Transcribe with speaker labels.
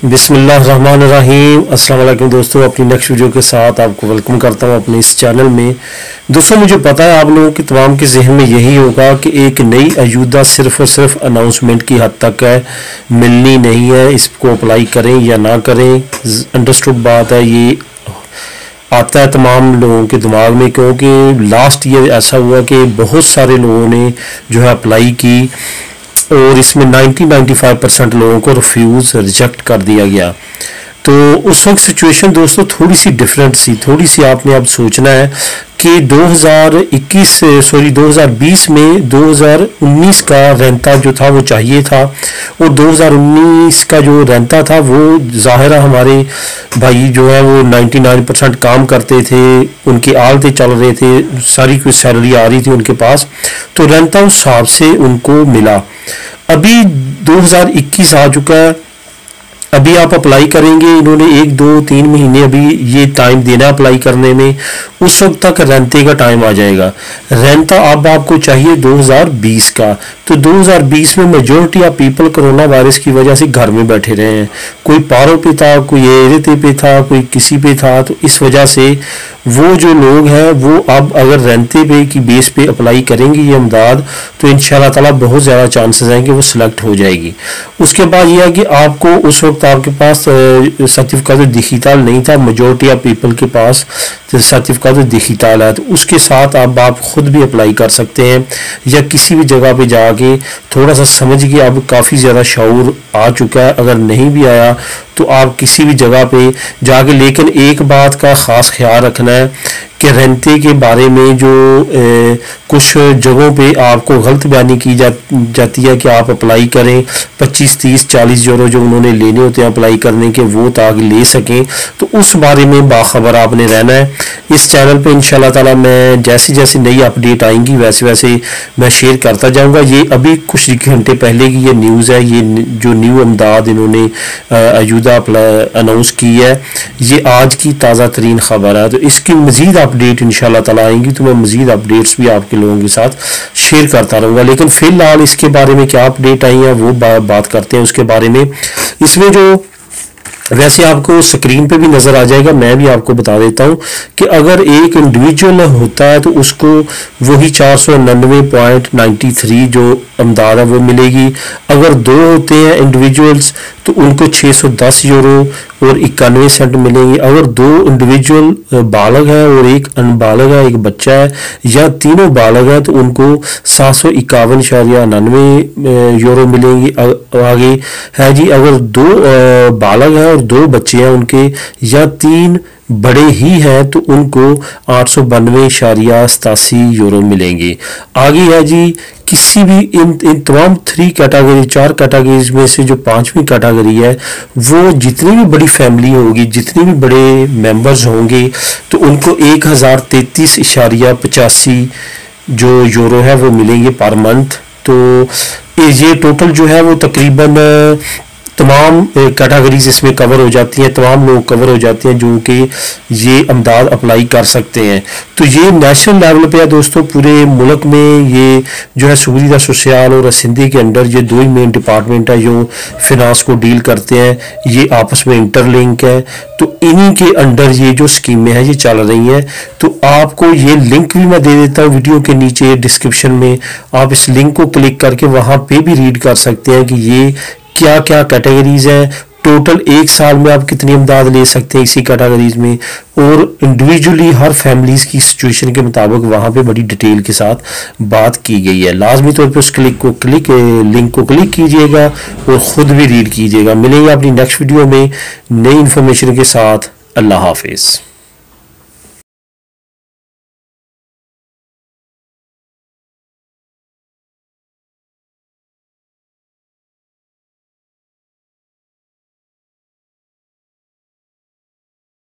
Speaker 1: बिस्मिल्लाहिर्रहमानिर्रहीम। अस्सलाम वालेकुम दोस्तों, अपनी नेक्स्ट वीडियो के साथ आपको वेलकम करता हूं अपने इस चैनल में। दोस्तों, मुझे पता है आप लोगों के तमाम के जहन में यही होगा कि एक नई अयूदा सिर्फ और सिर्फ अनाउंसमेंट की हद तक है, मिलनी नहीं है, इसको अप्लाई करें या ना करें। अंडरस्टूड बात है, ये आता है तमाम लोगों के दिमाग में, क्योंकि लास्ट ईयर ऐसा हुआ कि बहुत सारे लोगों ने जो है अप्लाई की और इसमें 90-95% लोगों को रिजेक्ट कर दिया गया। तो उस वक्त सिचुएशन दोस्तों थोड़ी सी डिफरेंट सी, थोड़ी सी आपने अब सोचना है कि 2020 में 2019 का रेंता जो था वो चाहिए था, और 2019 का जो रेंता था वो ज़ाहिर हमारे भाई जो है वो 99% काम करते थे, उनकी आलतें चल रहे थे, सारी कुछ सैलरी आ रही थी उनके पास, तो रेंता उस हिसाब से उनको मिला। अभी 2021 आ चुका है, अभी आप अप्लाई करेंगे, इन्होंने 1-2-3 महीने अभी ये टाइम देना अप्लाई करने में, उस वक्त तक रेंते का टाइम आ जाएगा। रेंता अब आपको चाहिए 2020 का, तो 2020 में majority of people corona virus की वजह से घर में बैठे रहे हैं। कोई पारों पे था, कोई एरिते पे था, कोई किसी पे था, तो इस वजह से वो जो लोग हैं वो अब अगर रेंते पे की बेस पे अप्लाई करेंगे ये इमदाद, तो इंशाल्लाह ताला बहुत ज़्यादा चांसेस हैं कि वो सिलेक्ट हो जाएगी। उसके बाद ये है कि आपको उस वक्त आपके पास सर्टिफिकेट डिजिटल नहीं था, मेजोरिटी ऑफ पीपल के पास सर्टिफिकेट डिजिटल है, तो उसके साथ अब आप खुद भी अप्लाई कर सकते हैं, या किसी भी जगह पे जाके थोड़ा सा समझ के, अब काफ़ी ज़्यादा शऊर आ चुका है। अगर नहीं भी आया तो आप किसी भी जगह पे जाके, लेकिन एक बात का ख़ास ख्याल रखना है कि रेंते के बारे में जो कुछ जगहों पे आपको गलत बयानी की जाती है कि आप अप्लाई करें 25, 30, 40 यूरो जो उन्होंने लेने होते हैं अप्लाई करने के, वो ताकि ले सकें, तो उस बारे में बाखबर आपने रहना है। इस चैनल पे इंशाल्लाह ताला मैं जैसे जैसे नई अपडेट आएंगी वैसे वैसे मैं शेयर करता जाऊंगा। ये अभी कुछ घंटे पहले की ये न्यूज़ है, ये जो न्यू इमदाद इन्होंने अयूदा अनाउंस की है, ये आज की ताज़ा तरीन खबर है। तो इसकी मज़ीद अपडेट इंशाल्लाह ताला आएंगी, तो मैं मज़ीद अपडेट्स भी आपके लोगों के साथ शेयर करता रहूँगा। लेकिन फ़िलहाल इसके बारे में क्या अपडेट आई है वो बात करते हैं उसके बारे में। इसमें जो वैसे आपको स्क्रीन पे भी नज़र आ जाएगा, मैं भी आपको बता देता हूँ कि अगर एक इंडिविजुअल होता है तो उसको वही 499.93 जो इमदाद है वो मिलेगी। अगर दो होते हैं इंडिविजुअल्स तो उनको 610 यूरो और 91 सेंट मिलेंगे। अगर दो इंडिविजुअल बालग है और एक अनबालग है, एक बच्चा है, या तीनों बालग हैं तो उनको 751.99 यूरो मिलेंगी। आगे है जी, अगर दो बालग हैं और दो बच्चे हैं उनके, या तीन बड़े ही हैं तो उनको 892.87 यूरो मिलेंगे। आगे है जी, किसी भी इन तमाम 4 कैटेगरीज में से जो 5वीं कैटेगरी है, वो जितनी भी बड़ी फैमिली होगी, जितने भी बड़े मेंबर्स होंगे, तो उनको 1033.85 जो यूरो है वो मिलेंगे पर मंथ। तो ये टोटल जो है वो तकरीबन तमाम कैटेगरीज इसमें कवर हो जाती हैं, तमाम लोग कवर हो जाते हैं जो कि ये इमदाद अप्लाई कर सकते हैं। तो ये नेशनल लेवल पे है दोस्तों, पूरे मुल्क में ये जो है सुविधा सोशल और सिंधी के अंडर ये दो ही मेन डिपार्टमेंट है जो फिनांस को डील करते हैं, ये आपस में इंटरलिंक है। तो इन्हीं के अंडर ये जो स्कीमें हैं ये चल रही हैं। तो आपको ये लिंक भी मैं दे देता हूँ वीडियो के नीचे डिस्क्रिप्शन में, आप इस लिंक को क्लिक करके वहाँ पे भी रीड कर सकते हैं कि ये क्या क्या कैटेगरीज हैं, टोटल एक साल में आप कितनी इमदाद ले सकते हैं इसी कैटेगरीज में, और इंडिविजुअली हर फैमिलीज की सिचुएशन के मुताबिक वहाँ पे बड़ी डिटेल के साथ बात की गई है। लाजमी तौर पे उस लिंक को क्लिक कीजिएगा और ख़ुद भी रीड कीजिएगा। मिलेंगे अपनी नेक्स्ट वीडियो में नई इन्फॉर्मेशन के साथ। अल्लाह हाफिज़।